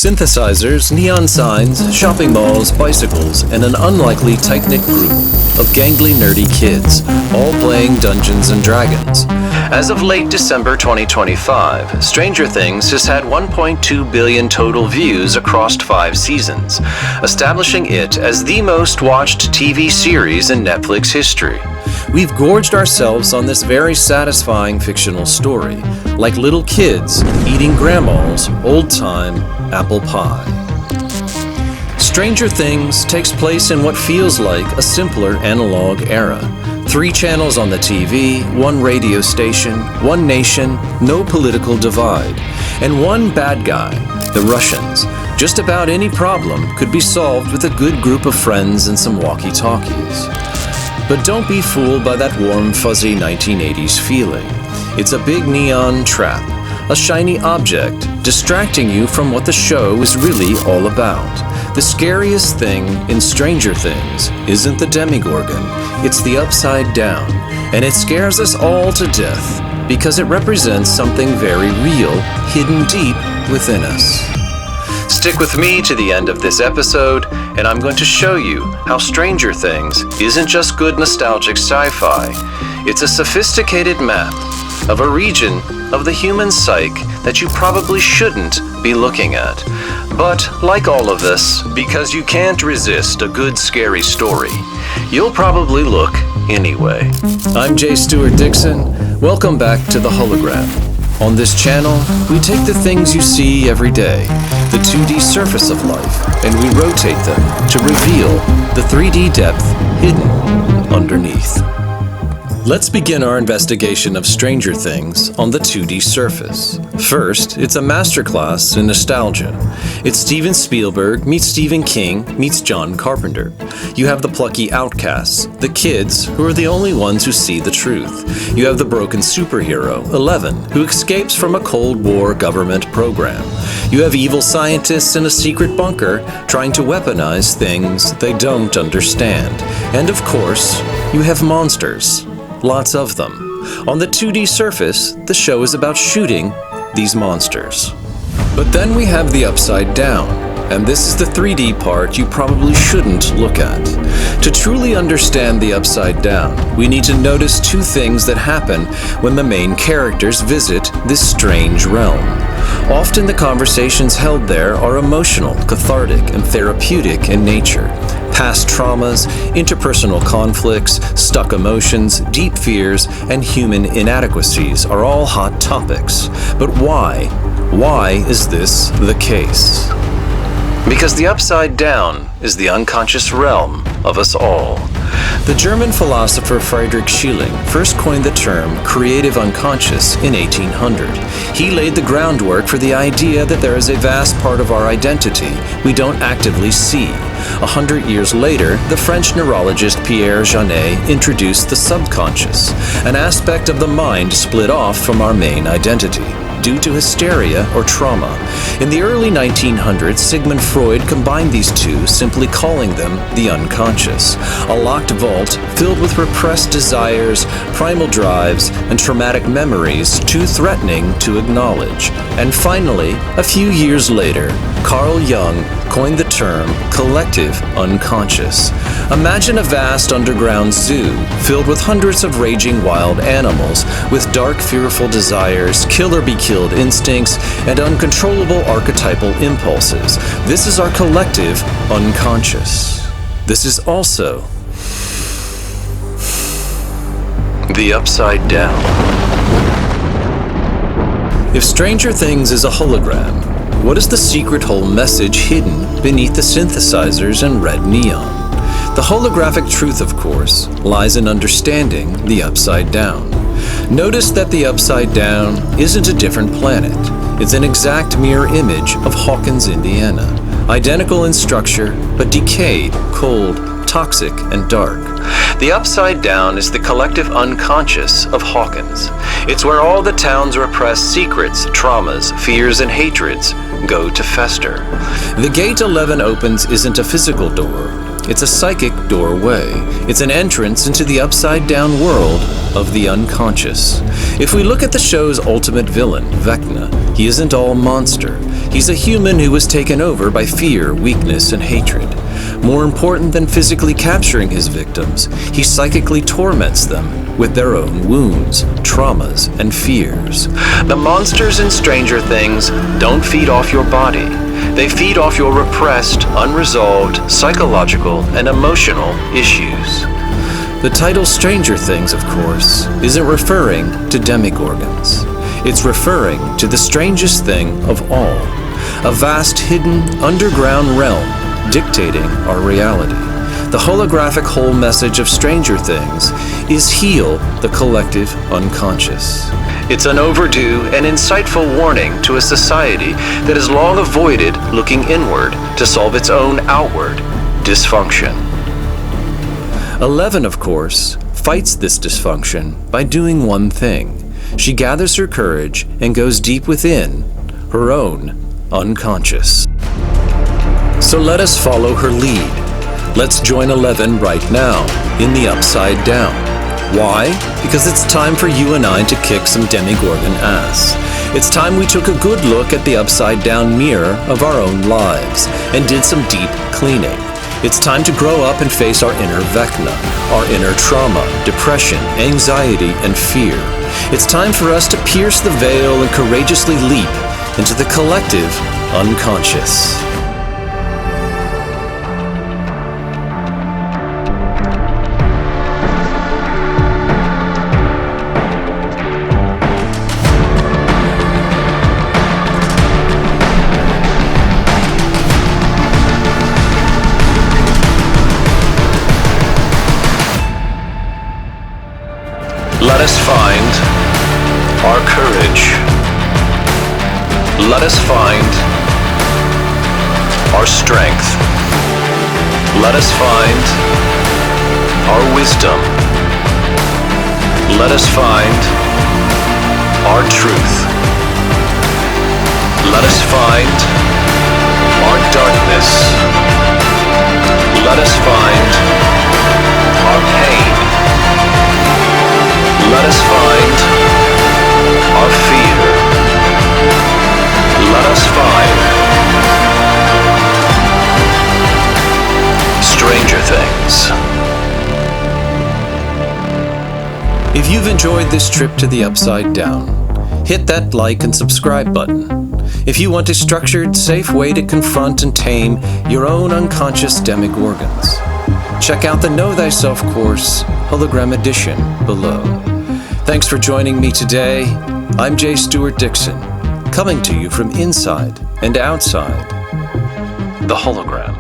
Synthesizers, neon signs, shopping malls, bicycles, and an unlikely tight-knit group of gangly nerdy kids, all playing Dungeons & Dragons. As of late December 2025, Stranger Things has had 1.2 billion total views across 5 seasons, establishing it as the most watched TV series in Netflix history. We've gorged ourselves on this very satisfying fictional story, like little kids eating grandma's old-time apple pie. Stranger Things takes place in what feels like a simpler analog era. 3 channels on the TV, 1 radio station, 1 nation, no political divide, and 1 bad guy, the Russians. Just about any problem could be solved with a good group of friends and some walkie-talkies. But don't be fooled by that warm, fuzzy 1980s feeling. It's a big neon trap, a shiny object, distracting you from what the show is really all about. The scariest thing in Stranger Things isn't the Demogorgon, it's the Upside Down, and it scares us all to death because it represents something very real, hidden deep within us. Stick with me to the end of this episode, and I'm going to show you how Stranger Things isn't just good nostalgic sci-fi. It's a sophisticated map of a region of the human psyche that you probably shouldn't be looking at. But like all of us, because you can't resist a good scary story, you'll probably look anyway. I'm Stewart Dixon. Welcome back to the Hologram. On this channel, we take the things you see every day, the 2D surface of life, and we rotate them to reveal the 3D depth hidden underneath. Let's begin our investigation of Stranger Things on the 2D surface. First, it's a masterclass in nostalgia. It's Steven Spielberg meets Stephen King meets John Carpenter. You have the plucky outcasts, the kids who are the only ones who see the truth. You have the broken superhero, Eleven, who escapes from a Cold War government program. You have evil scientists in a secret bunker trying to weaponize things they don't understand. And of course, you have monsters. Lots of them. On the 2D surface, the show is about shooting these monsters. But then we have the Upside Down, and this is the 3D part you probably shouldn't look at. To truly understand the Upside Down, we need to notice 2 things that happen when the main characters visit this strange realm. Often the conversations held there are emotional, cathartic, and therapeutic in nature. Past traumas, interpersonal conflicts, stuck emotions, deep fears, and human inadequacies are all hot topics. But why? Why is this the case? Because the Upside Down is the unconscious realm of us all. The German philosopher Friedrich Schilling first coined the term creative unconscious in 1800. He laid the groundwork for the idea that there is a vast part of our identity we don't actively see. 100 years later, the French neurologist Pierre Janet introduced the subconscious, an aspect of the mind split off from our main identity due to hysteria or trauma. In the early 1900s, Sigmund Freud combined these 2, simply calling them the unconscious, a locked vault filled with repressed desires, primal drives, and traumatic memories too threatening to acknowledge. And finally, a few years later, Carl Jung coined the term collective unconscious. Imagine a vast underground zoo filled with hundreds of raging wild animals with dark, fearful desires, kill-or-be-killed instincts, and uncontrollable archetypal impulses. This is our collective unconscious. This is also the Upside Down. If Stranger Things is a hologram, what is the secret whole message hidden beneath the synthesizers and red neon? The holographic truth, of course, lies in understanding the Upside Down. Notice that the Upside Down isn't a different planet. It's an exact mirror image of Hawkins, Indiana. Identical in structure, but decayed, cold, toxic, and dark. The Upside Down is the collective unconscious of Hawkins. It's where all the town's repressed secrets, traumas, fears, and hatreds go to fester. The gate 11 opens isn't a physical door. It's a psychic doorway. It's an entrance into the upside-down world of the unconscious. If we look at the show's ultimate villain, Vecna, he isn't all monster. He's a human who was taken over by fear, weakness, and hatred. More important than physically capturing his victims, he psychically torments them with their own wounds, traumas, and fears. The monsters in Stranger Things don't feed off your body. They feed off your repressed, unresolved, psychological, and emotional issues. The title Stranger Things, of course, isn't referring to Demogorgons. It's referring to the strangest thing of all, a vast hidden underground realm dictating our reality. The holographic whole message of Stranger Things is heal the collective unconscious. It's an overdue and insightful warning to a society that has long avoided looking inward to solve its own outward dysfunction. 11, of course, fights this dysfunction by doing one thing. She gathers her courage and goes deep within her own unconscious. So let us follow her lead. Let's join 11 right now in the Upside Down. Why? Because it's time for you and I to kick some Demogorgon ass. It's time we took a good look at the upside down mirror of our own lives and did some deep cleaning. It's time to grow up and face our inner Vecna, our inner trauma, depression, anxiety, and fear. It's time for us to pierce the veil and courageously leap into the collective unconscious. Let us find our courage. Let us find our strength. Let us find our wisdom. Let us find our truth. Let us find our darkness. Let us find our pain. Let us find our fear. Let us find Stranger Things. If you've enjoyed this trip to the Upside Down, hit that like and subscribe button. If you want a structured, safe way to confront and tame your own unconscious Demogorgons, check out the Know Thyself course, Hologram Edition, below. Thanks for joining me today. I'm Stewart Dixon, coming to you from inside and outside the hologram.